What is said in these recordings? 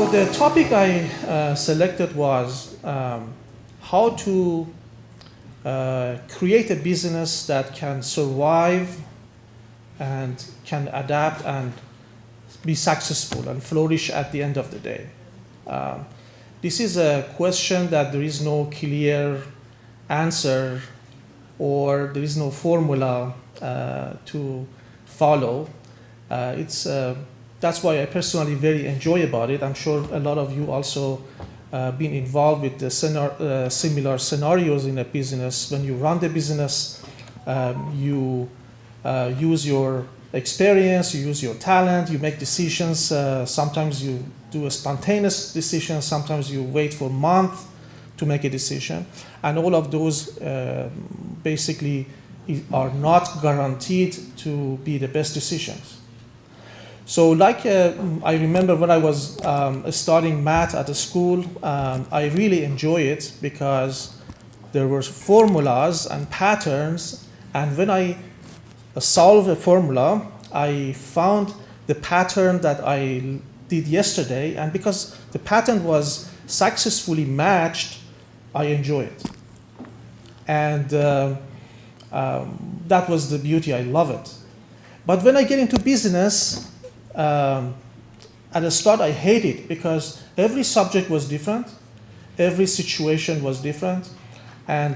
So the topic I selected was how to create a business that can survive and can adapt and be successful and flourish at the end of the day. This is a question that there is no clear answer or there is no formula to follow. That's why I personally very enjoy about it. I'm sure a lot of you also been involved with the similar scenarios in a business. When you run the business, you use your experience, you use your talent, you make decisions. Sometimes you do a spontaneous decision, sometimes you wait for a month to make a decision. And all of those basically are not guaranteed to be the best decisions. So I remember when I was studying math at the school, I really enjoy it because there were formulas and patterns, and when I solve a formula, I found the pattern that I did yesterday, and because the pattern was successfully matched, I enjoy it. And that was the beauty, I love it. But when I get into business, at the start I hated it because every subject was different, every situation was different, and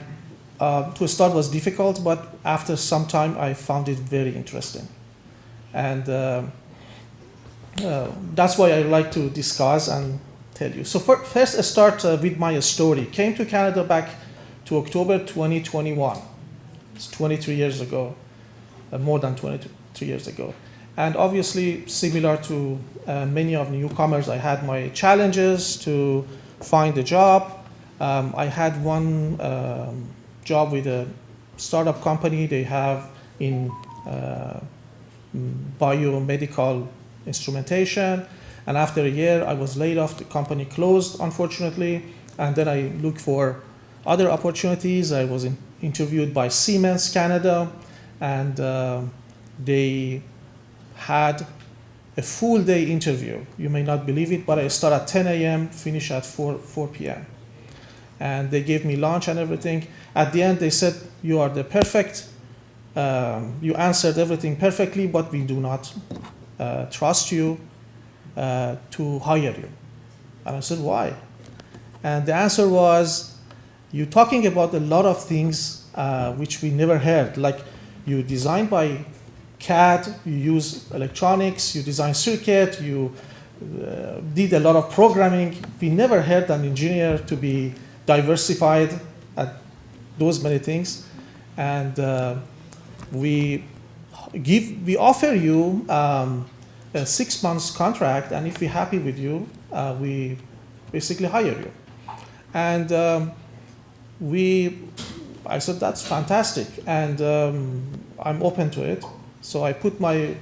to start was difficult, but after some time I found it very interesting. And that's why I like to discuss and tell you. So first I start with my story. Came to Canada back to October 2021. It's 23 years ago, more than 23 years ago. And obviously, similar to many of the newcomers, I had my challenges to find a job. I had one job with a startup company they have in biomedical instrumentation. And after a year, I was laid off. The company closed, unfortunately. And then I looked for other opportunities. I was interviewed by Siemens Canada, and they had a full day interview. You may not believe it, but I start at 10 a.m., finish at 4 p.m. And they gave me lunch and everything. At the end, they said, you are the perfect, you answered everything perfectly, but we do not trust you to hire you. And I said, why? And the answer was, you're talking about a lot of things which we never heard, like you design by CAD, you use electronics, you design circuit, you did a lot of programming. We never heard an engineer to be diversified at those many things. And we offer you a 6 months contract, and if we're happy with you, we basically hire you. And I said, that's fantastic, and I'm open to it. So I put my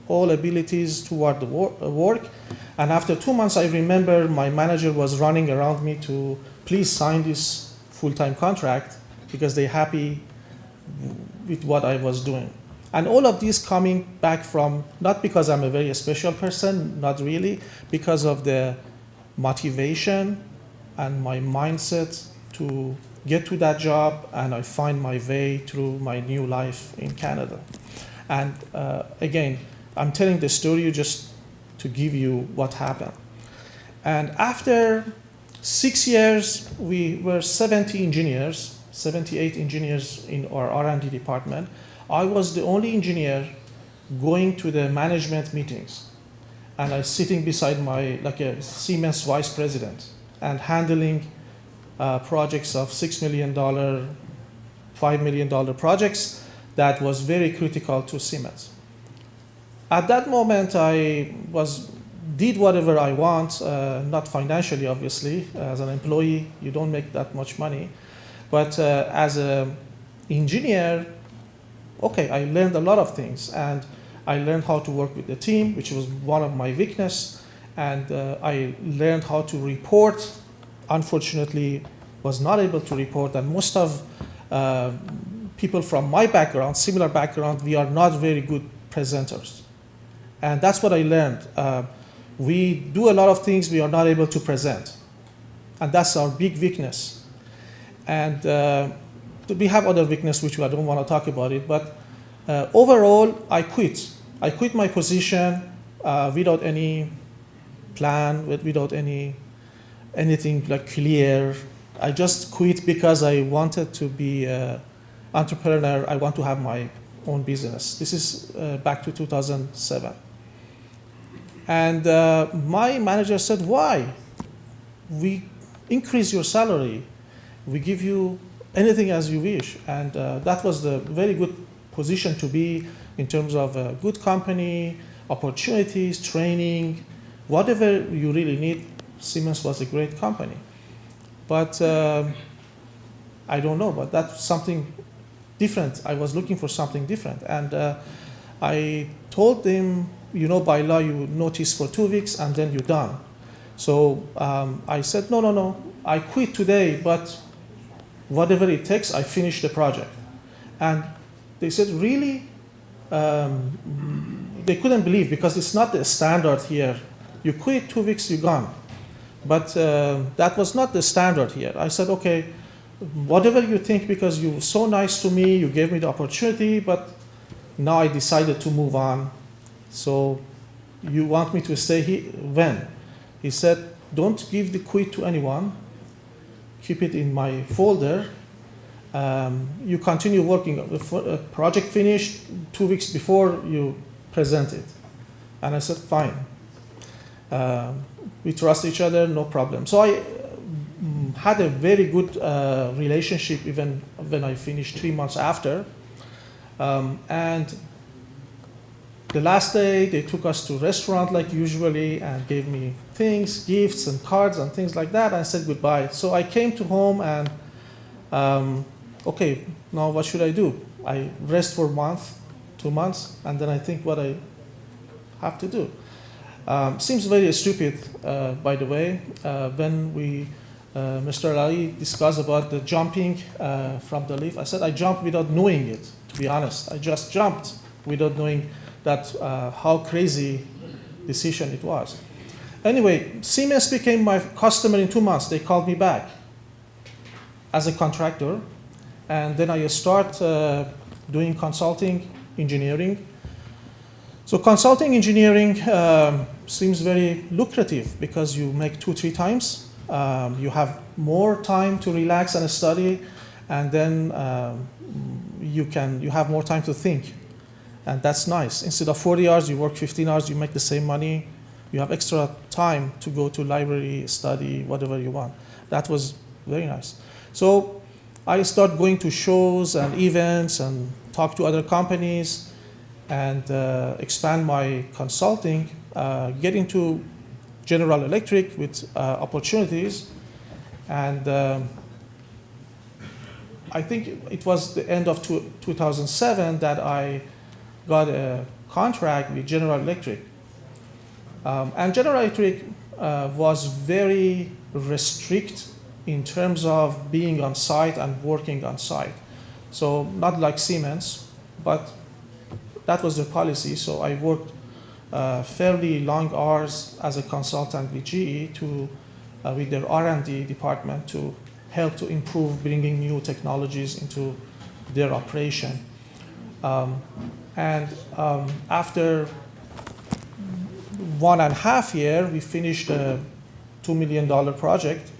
all abilities toward the work. And after 2 months, I remember my manager was running around me to please sign this full-time contract because they're happy with what I was doing. And all of this coming back from, not because I'm a very special person, not really, because of the motivation and my mindset to get to that job, and I find my way through my new life in Canada. And again, I'm telling the story just to give you what happened. And after 6 years, we were 78 engineers in our R&D department. I was the only engineer going to the management meetings. And I was sitting beside like a Siemens vice president and handling projects of $6 million, $5 million projects that was very critical to Siemens. At that moment, I did whatever I want, not financially, obviously. As an employee, you don't make that much money. But as an engineer, okay, I learned a lot of things. And I learned how to work with the team, which was one of my weaknesses. And I learned how to report. Unfortunately, was not able to report. And most of people from my background, similar background, we are not very good presenters. And that's what I learned. We do a lot of things we are not able to present. And that's our big weakness. And we have other weakness which I don't want to talk about it, but overall, I quit. I quit my position without any plan, without anything like clear. I just quit because I wanted to be an entrepreneur. I want to have my own business. This is back to 2007. And my manager said, why? We increase your salary. We give you anything as you wish. And that was the very good position to be in terms of a good company, opportunities, training, whatever you really need. Siemens was a great company. But I don't know, but that's something different. I was looking for something different. And I told them, by law, you notice for 2 weeks and then you're done. So I said, no, I quit today, but whatever it takes, I finish the project. And they said, really? They couldn't believe, because it's not the standard here. You quit 2 weeks, you're gone. But that was not the standard here. I said, okay, whatever you think, because you were so nice to me, you gave me the opportunity, but now I decided to move on. So you want me to stay here? When? He said, don't give the quit to anyone. Keep it in my folder. You continue working. The project finished 2 weeks before you present it. And I said, fine. We trust each other, no problem. So I had a very good relationship even when I finished 3 months after. And the last day, they took us to a restaurant like usually and gave me things, gifts and cards and things like that, and said goodbye. So I came to home and, okay, now what should I do? I rest for a month, 2 months, and then I think what I have to do. Seems very stupid, by the way, when Mr. Ali discussed about the jumping from the lift. I said I jumped without knowing it, to be honest. I just jumped without knowing that how crazy decision it was. Anyway, Siemens became my customer in 2 months. They called me back as a contractor. And then I start doing consulting engineering. So consulting engineering seems very lucrative because you make 2-3 times. You have more time to relax and study, and then you have more time to think. And that's nice. Instead of 40 hours, you work 15 hours, you make the same money. You have extra time to go to library, study, whatever you want. That was very nice. So I start going to shows and events and talk to other companies and expand my consulting, get into General Electric with opportunities. And I think it was the end of 2007 that I got a contract with General Electric. And General Electric was very restricted in terms of being on site and working on site. So not like Siemens, but that was the policy. So I worked fairly long hours as a consultant with GE with their R&D department to help to improve bringing new technologies into their operation. After 1.5 years, we finished a $2 million project,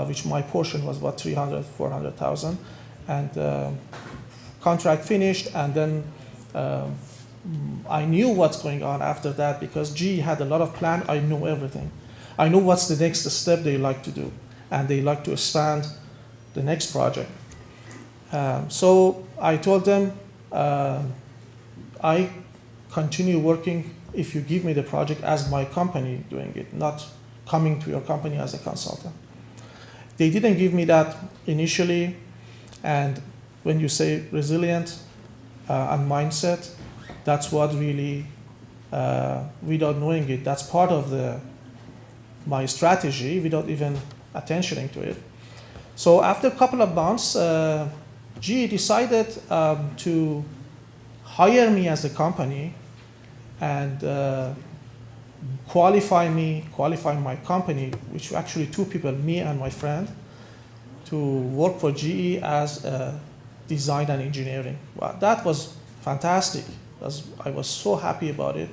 which my portion was about 300, 400,000. And contract finished, and then I knew what's going on after that because GE had a lot of plan. I know everything. I know what's the next step they like to do, and they like to expand the next project. So I told them, I continue working if you give me the project as my company doing it, not coming to your company as a consultant. They didn't give me that initially, and when you say resilient and mindset, that's what really, without knowing it, that's part of my strategy without even attentioning to it. So after a couple of months, GE decided to hire me as a company and qualify my company, which were actually two people, me and my friend, to work for GE as design and engineering. Well, that was fantastic. I was so happy about it.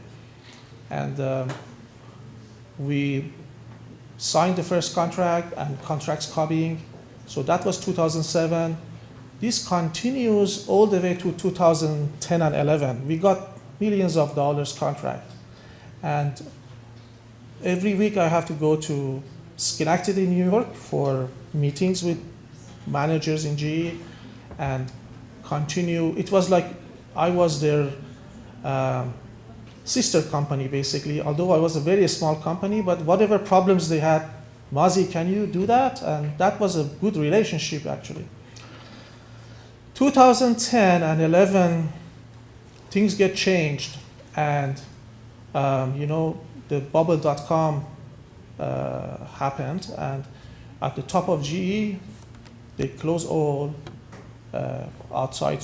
And we signed the first contract and contracts copying. So that was 2007. This continues all the way to 2010 and 11. We got millions of dollars contract. And every week I have to go to Schenectady, New York for meetings with managers in GE and continue. It was like I was their sister company, basically, although I was a very small company, but whatever problems they had, Mazi, can you do that? And that was a good relationship, actually. 2010 and 11, things get changed, and the bubble.com happened, and at the top of GE, they closed all outside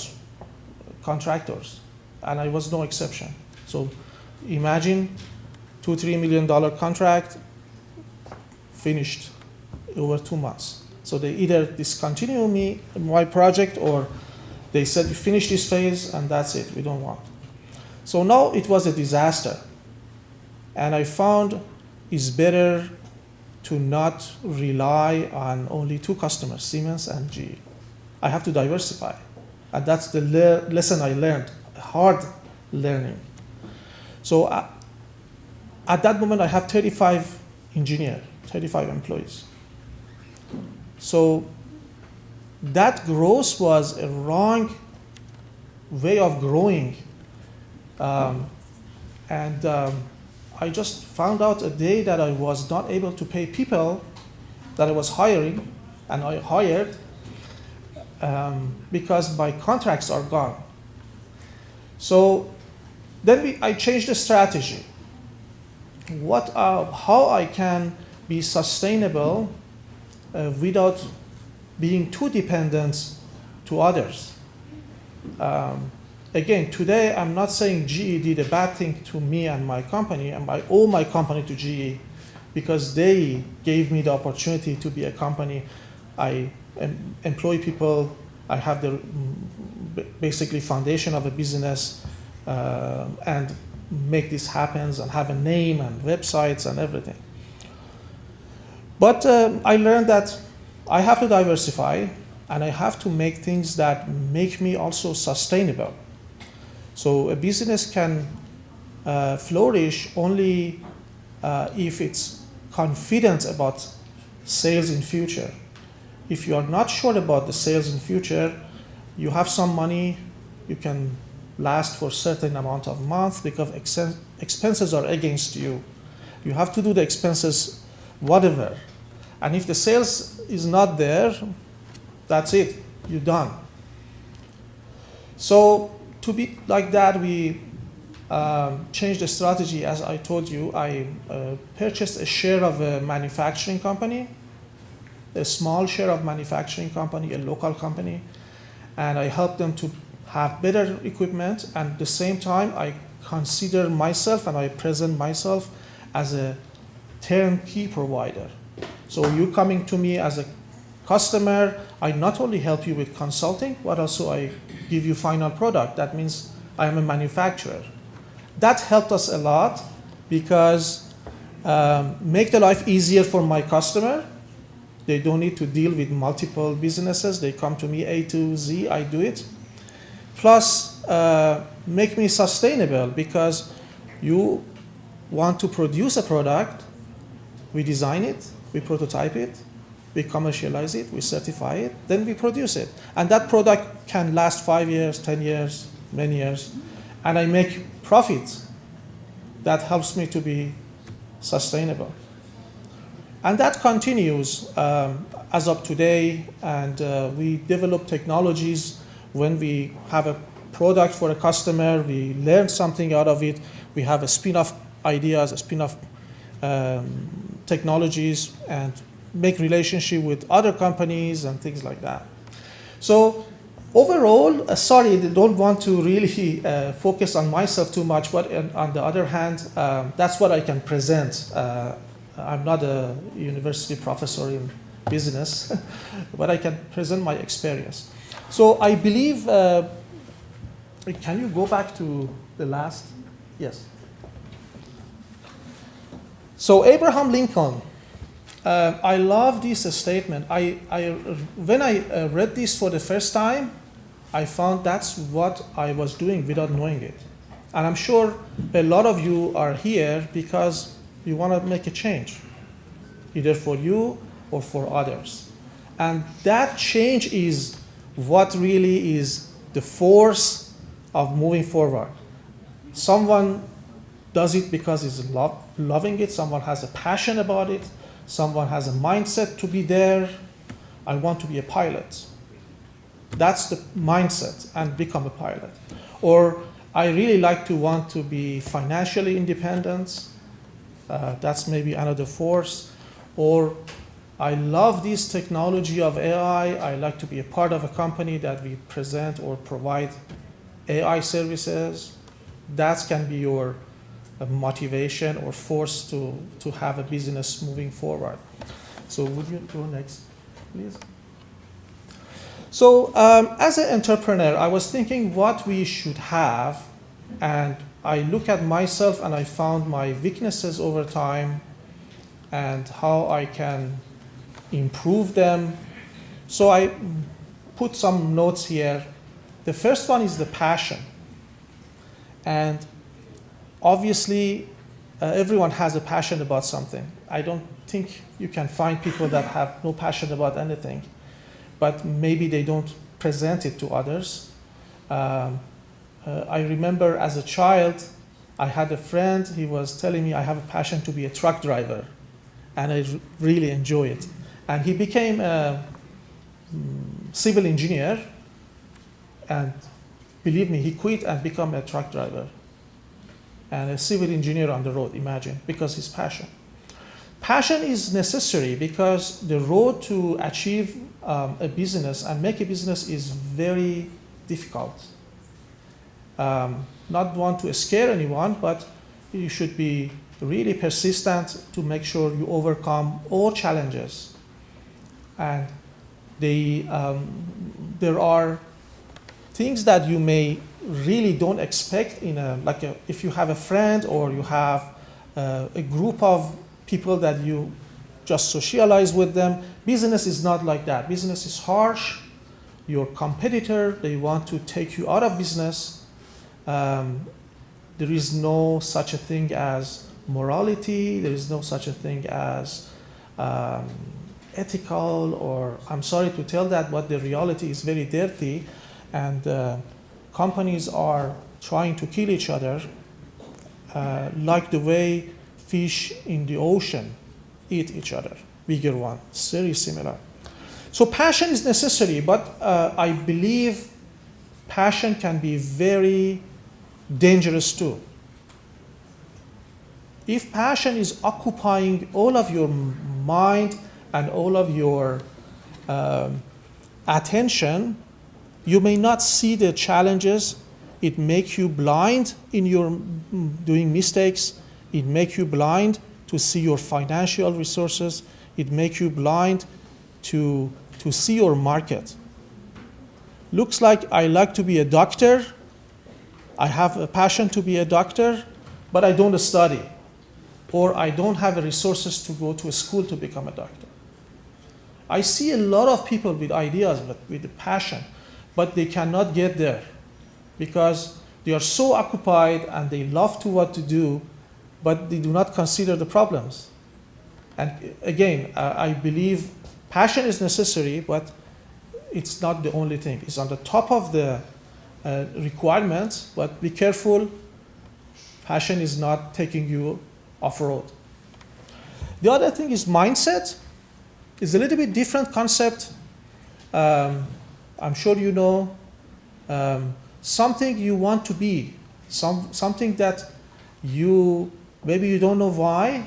contractors, and I was no exception. So imagine $2-3 million contract finished over 2 months. So they either discontinue my project, or they said, you finish this phase and that's it, we don't want. So now it was a disaster. And I found it's better to not rely on only two customers, Siemens and GE. I have to diversify. And that's the lesson I learned, hard learning. So at that moment, I have 35 engineers, 35 employees. So that growth was a wrong way of growing. I just found out a day that I was not able to pay people that I was hiring, and I hired because my contracts are gone. So then I changed the strategy. How I can be sustainable without being too dependent to others. Again, today I'm not saying GE did a bad thing to me and my company, and I owe my company to GE because they gave me the opportunity to be a company. I employ people, I have the basically foundation of a business, and make this happen and have a name and websites and everything. But I learned that I have to diversify, and I have to make things that make me also sustainable. So a business can flourish only if it's confident about sales in future. If you are not sure about the sales in future, you have some money, you can last for a certain amount of months because expenses are against you. You have to do the expenses, whatever. And if the sales is not there, that's it, you're done. So to be like that, we changed the strategy. As I told you, I purchased a share of a manufacturing company, a small share of manufacturing company, a local company, and I helped them to have better equipment. And at the same time, I consider myself and I present myself as a turnkey provider. So you coming to me as a customer, I not only help you with consulting, but also I give you final product. That means I am a manufacturer. That helped us a lot because make the life easier for my customer. They don't need to deal with multiple businesses. They come to me A to Z, I do it. Plus, make me sustainable because you want to produce a product, we design it, we prototype it, we commercialize it, we certify it, then we produce it. And that product can last 5 years, 10 years, many years, and I make profits. That helps me to be sustainable. And that continues as of today, and we develop technologies. When we have a product for a customer, we learn something out of it, we have a spin-off ideas, a spin-off technologies, and make relationship with other companies and things like that. So Overall, sorry, I don't want to really focus on myself too much, but on the other hand, that's what I can present. I'm not a university professor in business, but I can present my experience. So I believe, can you go back to the last? Yes. So Abraham Lincoln, I love this statement. When I read this for the first time, I found that's what I was doing without knowing it. And I'm sure a lot of you are here because you want to make a change, either for you or for others. And that change is what really is the force of moving forward. Someone does it because he's loving it, someone has a passion about it, someone has a mindset to be there. I want to be a pilot. That's the mindset, and become a pilot. Or I really want to be financially independent. That's maybe another force. Or I love this technology of AI. I like to be a part of a company that we present or provide AI services. That can be your motivation or force to have a business moving forward. So would you go next, please? So as an entrepreneur, I was thinking what we should have, and I look at myself and I found my weaknesses over time and how I can improve them. So I put some notes here. The first one is the passion. And obviously, everyone has a passion about something. I don't think you can find people that have no passion about anything, but maybe they don't present it to others. I remember as a child, I had a friend, he was telling me I have a passion to be a truck driver, and I really enjoy it. And he became a civil engineer, and believe me, he quit and became a truck driver. And a civil engineer on the road, imagine, because his passion. Passion is necessary because the road to achieve a business and make a business is very difficult. Not want to scare anyone, but you should be really persistent to make sure you overcome all challenges. And there are things that you may really don't expect if you have a friend or you have a group of people that you just socialize with them. Business is not like that. Business is harsh. Your competitor, they want to take you out of business. There is no such a thing as morality. There is no such a thing as ethical, or I'm sorry to tell that, but the reality is very dirty, and companies are trying to kill each other, like the way fish in the ocean eat each other, bigger one. It's very similar. So passion is necessary, but I believe passion can be very dangerous too. If passion is occupying all of your mind and all of your attention, you may not see the challenges. It makes you blind in your doing mistakes. It makes you blind to see your financial resources. It makes you blind to see your market. Looks like I like to be a doctor. I have a passion to be a doctor, but I don't study, or I don't have the resources to go to a school to become a doctor. I see a lot of people with ideas, with a passion, but they cannot get there because they are so occupied and they love to what to do, but they do not consider the problems. And again, I believe passion is necessary, but it's not the only thing. It's on the top of the requirements, but be careful. Passion is not taking you off-road. The other thing is mindset. It's a little bit different concept. I'm sure you know something you want to be, something that maybe you don't know why.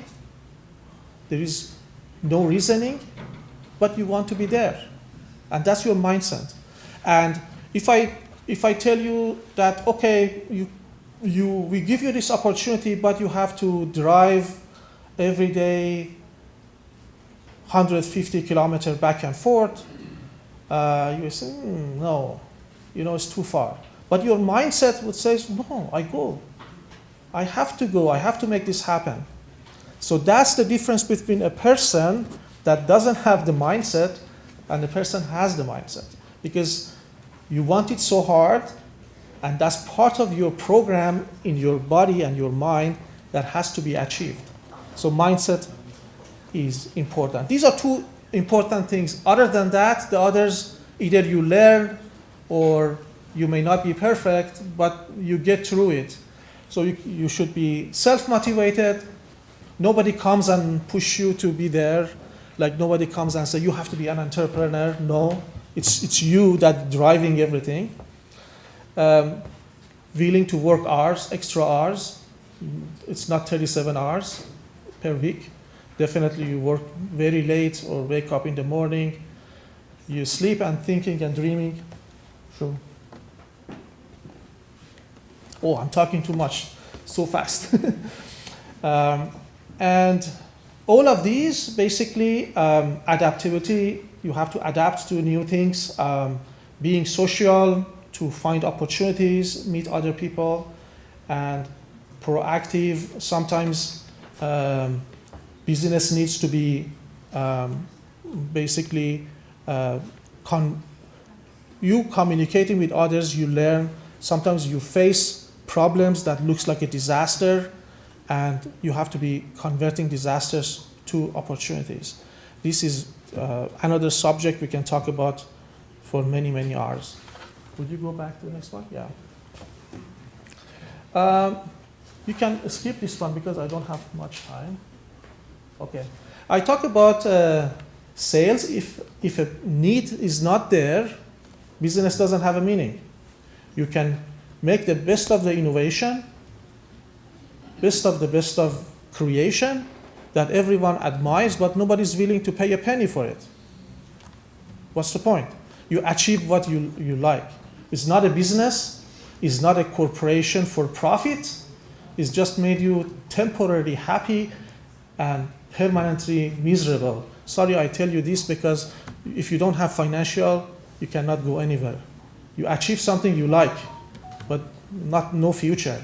There is no reasoning, but you want to be there. And that's your mindset. And If I tell you that, okay, we give you this opportunity, but you have to drive every day 150 kilometers back and forth, you say, no, it's too far. But your mindset would say, no, I go. I have to go. I have to make this happen. So that's the difference between a person that doesn't have the mindset and a person has the mindset. Because you want it so hard, and that's part of your program in your body and your mind that has to be achieved. So mindset is important. These are two important things. Other than that, the others, either you learn or you may not be perfect, but you get through it. So you should be self-motivated. Nobody comes and push you to be there. Like nobody comes and say, you have to be an entrepreneur. No, it's you that driving everything. Willing to work hours, extra hours. It's not 37 hours per week. Definitely you work very late or wake up in the morning. You sleep and thinking and dreaming. Sure. Oh, I'm talking too much, so fast. And all of these, basically, adaptivity, you have to adapt to new things, being social, to find opportunities, meet other people, and proactive. Sometimes business needs to be basically you communicating with others, you learn. Sometimes you face problems that looks like a disaster, and you have to be converting disasters to opportunities. This is another subject we can talk about for many, many hours. Would you go back to the next one? Yeah. You can skip this one because I don't have much time. Okay. I talk about sales. If a need is not there, business doesn't have a meaning. You can make the best of the innovation, best of creation that everyone admires, but nobody's willing to pay a penny for it. What's the point? You achieve what you like. It's not a business. It's not a corporation for profit. It's just made you temporarily happy and permanently miserable. Sorry, I tell you this because if you don't have financial, you cannot go anywhere. You achieve something you like, but no future.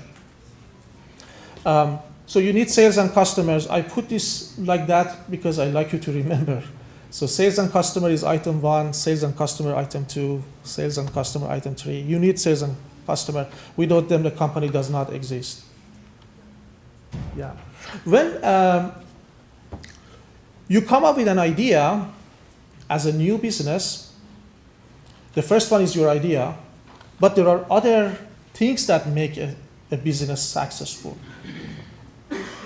So you need sales and customers. I put this like that because I like you to remember. So sales and customer is item 1, sales and customer item 2, sales and customer item 3. You need sales and customer. Without them, the company does not exist. Yeah. When you come up with an idea as a new business, the first one is your idea, but there are other things that make a business successful.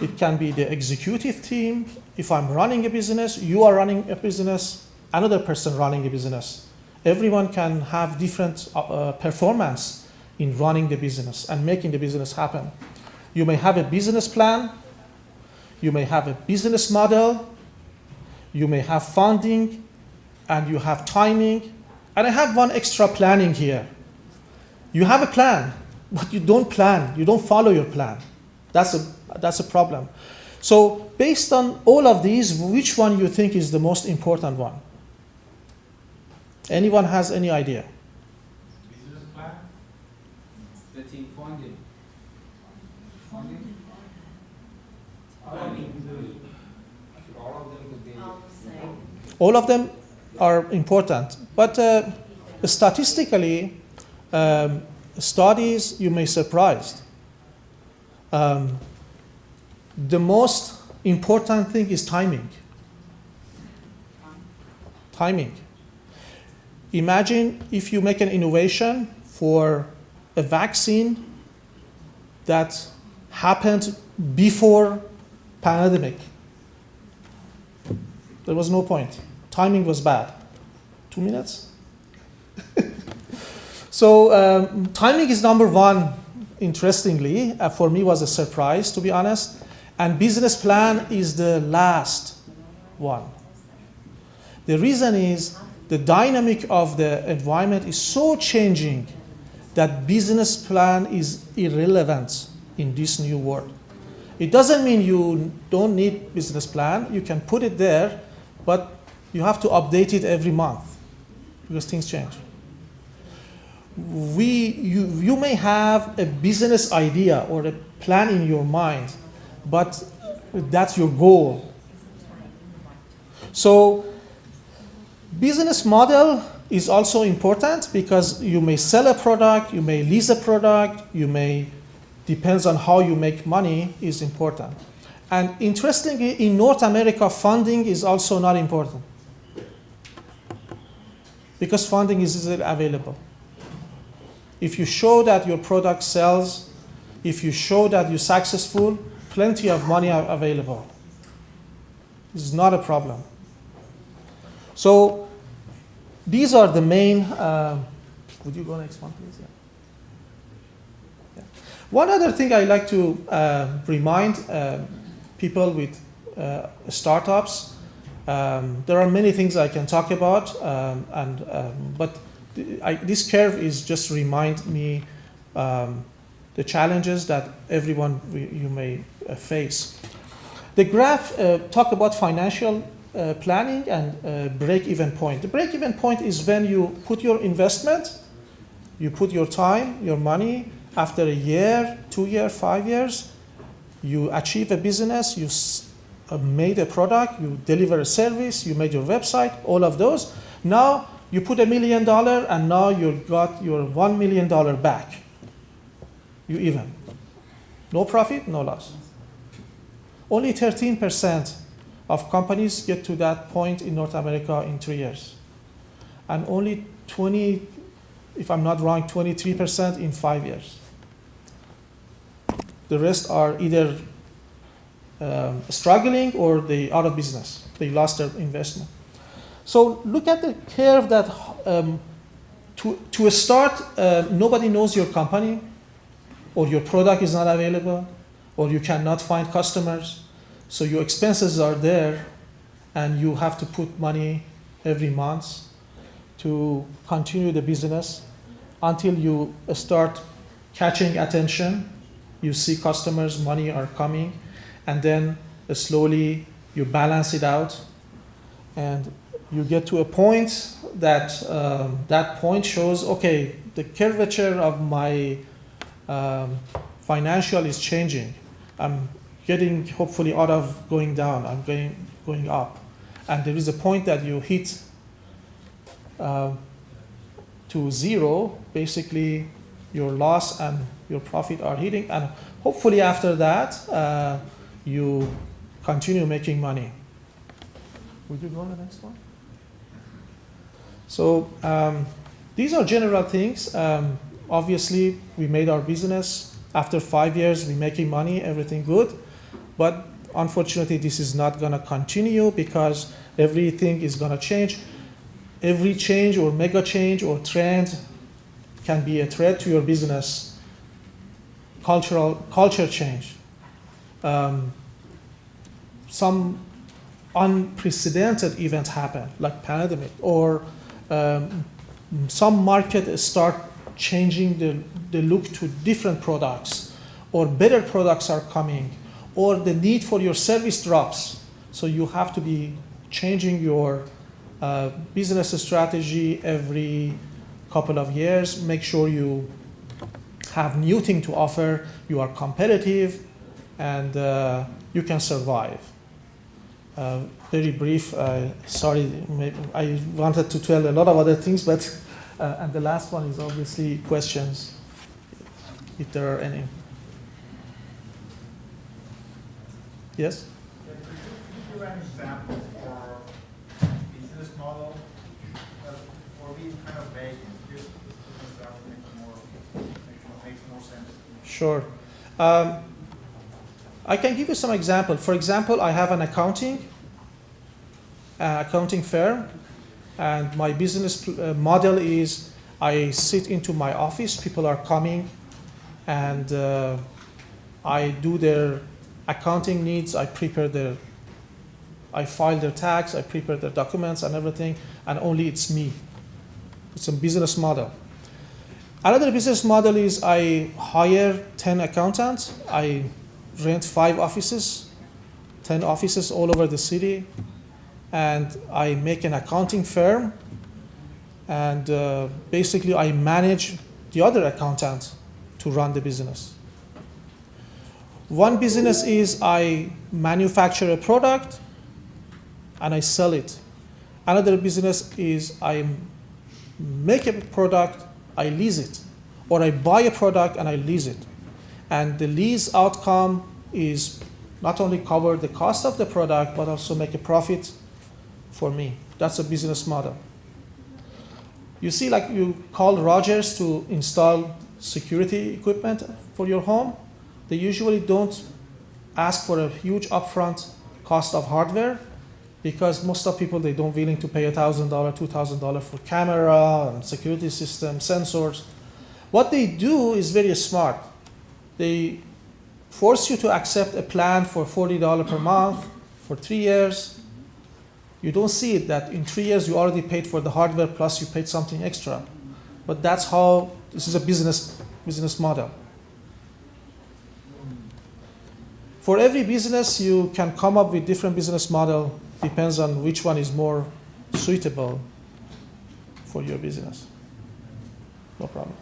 It can be the executive team. If I'm running a business, you are running a business, another person running a business. Everyone can have different performance in running the business and making the business happen. You may have a business plan. You may have a business model. You may have funding, and you have timing. And I have one extra planning here. You have a plan, but you don't plan. You don't follow your plan. That's a problem. So based on all of these, which one you think is the most important one? Anyone has any idea? Business plan, getting funding. All of them are important, but statistically, studies, you may be surprised. The most important thing is timing. Timing. Imagine if you make an innovation for a vaccine that happened before pandemic. There was no point. Timing was bad. 2 minutes? So timing is number one, interestingly. For me was a surprise, to be honest. And business plan is the last one. The reason is the dynamic of the environment is so changing that business plan is irrelevant in this new world. It doesn't mean you don't need business plan. You can put it there, but you have to update it every month because things change. You may have a business idea or a plan in your mind, but that's your goal. So business model is also important because you may sell a product, you may lease a product, depends on how you make money is important. And interestingly, in North America, funding is also not important because funding is easily available. If you show that your product sells, if you show that you're successful, plenty of money are available. It's not a problem. So these are the main, would you go next one, please? Yeah. One other thing I like to remind people with startups, there are many things I can talk about, but this curve is just remind me the challenges that everyone you may face. The graph talk about financial planning and break-even point. The break-even point is when you put your investment, you put your time, your money. After a year, 2 years, 5 years, you achieve a business, you made a product, you deliver a service, you made your website, all of those. Now you put $1 million and now you got your $1 million back. You even. No profit, no loss. Only 13% of companies get to that point in North America in 3 years. And only 20, if I'm not wrong, 23% in 5 years. The rest are either struggling or they out of business. They lost their investment. So look at the curve that to start, nobody knows your company, or your product is not available, or you cannot find customers. So your expenses are there, and you have to put money every month to continue the business until you start catching attention. You see customers, money are coming, and then slowly you balance it out, and you get to a point that that point shows, okay, the curvature of my financial is changing. I'm getting hopefully out of going down. I'm going up, and there is a point that you hit to zero. Basically, your loss and your profit are hitting, and hopefully after that you continue making money. Would you go on the next one? So these are general things. Obviously, we made our business. After 5 years, we're making money, everything good. But unfortunately, this is not going to continue because everything is going to change. Every change or mega change or trend can be a threat to your business. Culture change. Some unprecedented events happen, like pandemic, or some market start changing the look to different products, or better products are coming, or the need for your service drops. So you have to be changing your business strategy every couple of years. Make sure you have new thing to offer, you are competitive, and you can survive. Very brief, sorry, I wanted to tell a lot of other things, but and the last one is obviously questions, if there are any. Yes? Could you give an example for business model, or being kind of vague, just that makes more sense? Sure. I can give you some example. For example, I have an accounting firm, and my business model is I sit into my office, people are coming, and I do their accounting needs, I prepare their I file their tax, I prepare their documents and everything, and only it's me. It's a business model. Another business model is I hire 10 accountants, I rent 5 offices, 10 offices all over the city, and I make an accounting firm, and basically I manage the other accountants to run the business. One business is I manufacture a product and I sell it. Another business is I make a product, I lease it, or I buy a product and I lease it. And the lease outcome is not only cover the cost of the product, but also make a profit for me. That's a business model. You see, like you call Rogers to install security equipment for your home. They usually don't ask for a huge upfront cost of hardware because most of people, they don't willing to pay $1,000, $2,000 for camera and security system, sensors. What they do is very smart. They force you to accept a plan for $40 per month for 3 years. You don't see it that in 3 years you already paid for the hardware plus you paid something extra. But that's how, this is a business model. For every business, you can come up with different business model, depends on which one is more suitable for your business. No problem.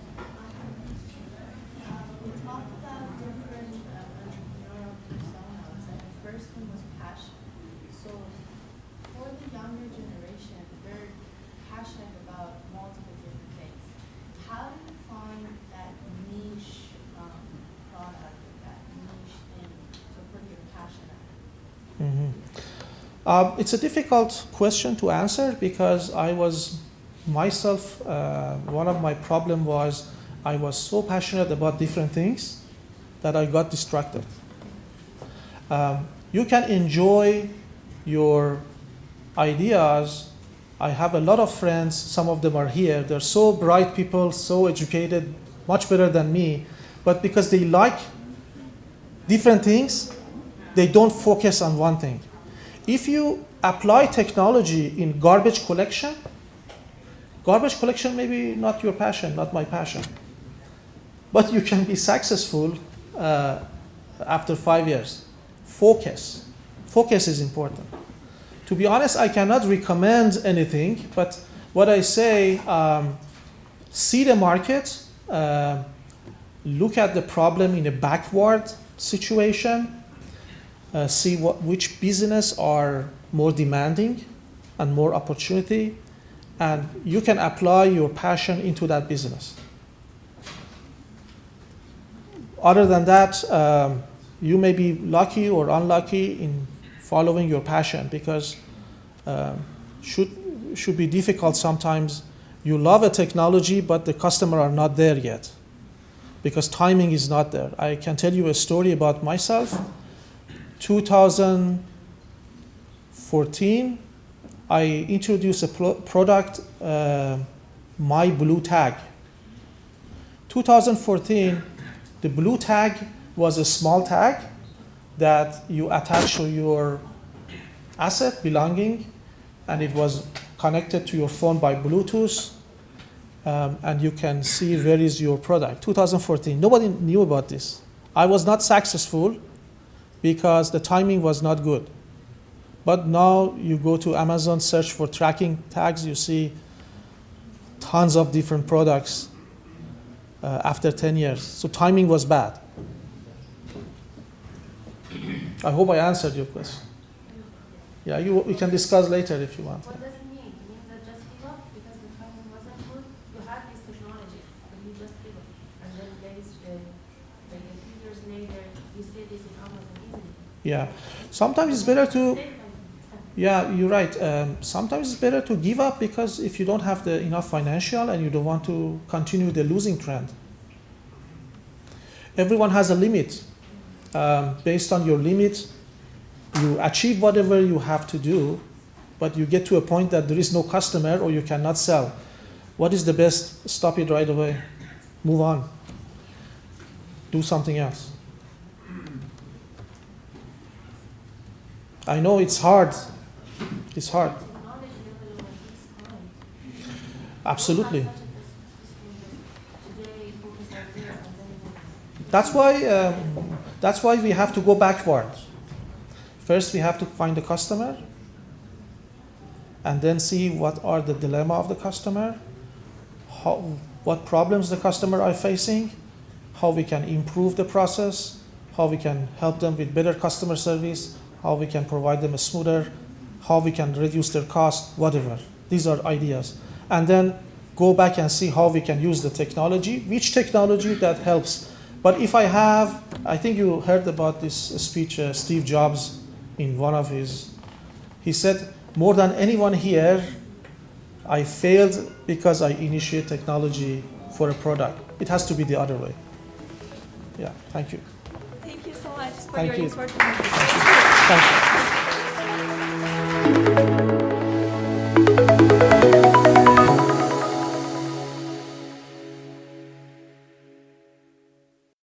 We talked about different entrepreneurial personas, and the first one was passion. So for the younger generation, they're passionate about multiple different things. How do you find that niche product, that niche thing to put your passion at? It's a difficult question to answer because I was myself, one of my problem was I was so passionate about different things that I got distracted. You can enjoy your ideas. I have a lot of friends, some of them are here, they're so bright people, so educated, much better than me, but because they like different things, they don't focus on one thing. If you apply technology in garbage collection maybe not your passion, not my passion. But you can be successful after 5 years. Focus. Focus is important. To be honest, I cannot recommend anything, but what I say, see the market, look at the problem in a backward situation, see which business are more demanding and more opportunity, and you can apply your passion into that business. Other than that, you may be lucky or unlucky in following your passion because should be difficult sometimes. You love a technology, but the customer are not there yet because timing is not there. I can tell you a story about myself. 2014, I introduced a product, My Blue Tag. 2014, the blue tag was a small tag that you attach to your asset, belonging, and it was connected to your phone by Bluetooth, and you can see where is your product. 2014, nobody knew about this. I was not successful because the timing was not good. But now you go to Amazon, search for tracking tags, you see tons of different products after 10 years. So timing was bad. I hope I answered your question. Yeah, we can discuss later if you want. What does it mean? It means that just give up because the timing wasn't good? You had this technology, but you just give up. And then like a few years later, you see this in Amazon easily. Yeah, sometimes it's better to, yeah, you're right. Sometimes it's better to give up because if you don't have the enough financial and you don't want to continue the losing trend. Everyone has a limit. Based on your limit, you achieve whatever you have to do, but you get to a point that there is no customer or you cannot sell. What is the best? Stop it right away. Move on. Do something else. I know it's hard It's hard. Technology available at this time. Absolutely. Not such a today focus on this and then That's why we have to go backwards. First, we have to find the customer, and then see what are the dilemma of the customer, what problems the customer are facing, how we can improve the process, how we can help them with better customer service, how we can provide them a smoother, how we can reduce their cost, whatever. These are ideas. And then go back and see how we can use the technology, which technology that helps. But if I think you heard about this speech, Steve Jobs, in one of he said, more than anyone here, I failed because I initiate technology for a product. It has to be the other way. Yeah, thank you. Thank you so much for Thank your you. important. Thank you.